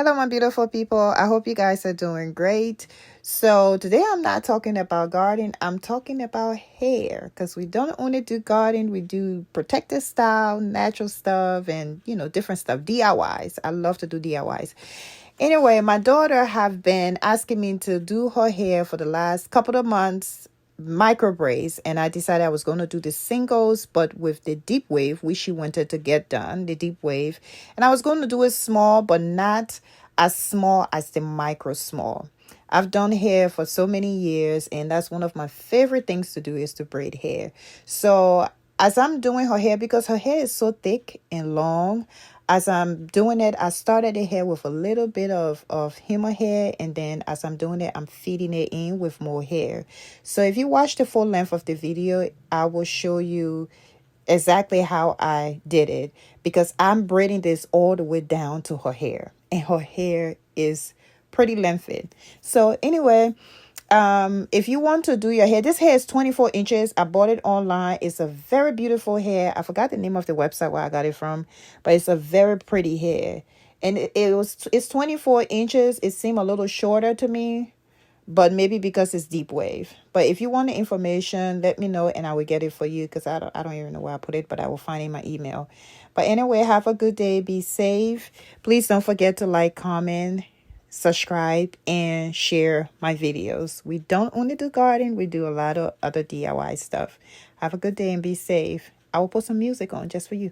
Hello, my beautiful people. I hope you guys are doing great. So, today I'm not talking about garden, I'm talking about hair because we don't only do garden, we do protective style, natural stuff, and different stuff, DIYs. I love to do DIYs. Anyway, my daughter have been asking me to do her hair for the last couple of months, micro braids, and I decided I was going to do the singles, but with the deep wave, which she wanted to get done, the deep wave, and I was going to do it small, but not as small as the micro small. I've done hair for so many years, and that's one of my favorite things to do is to braid hair. So as I'm doing her hair, because her hair is so thick and long, as I'm doing it, I started the hair with a little bit of human hair, and then as I'm doing it, I'm feeding it in with more hair. So if you watch the full length of the video, I will show you exactly how I did it because I'm braiding this all the way down to her hair, and her hair is pretty lengthy. So anyway, if you want to do your hair, this hair is 24 inches. I bought it online. It's a very beautiful hair. I forgot the name of the website where I got it from, but it's a very pretty hair. And it's 24 inches. It seemed a little shorter to me, but maybe because it's deep wave. But if you want the information, let me know and I will get it for you because I don't even know where I put it, but I will find it in my email. But anyway, have a good day. Be safe. Please don't forget to like, comment, subscribe, and share my videos. We don't only do garden, we do a lot of other DIY stuff. Have a good day and be safe. I will put some music on just for you.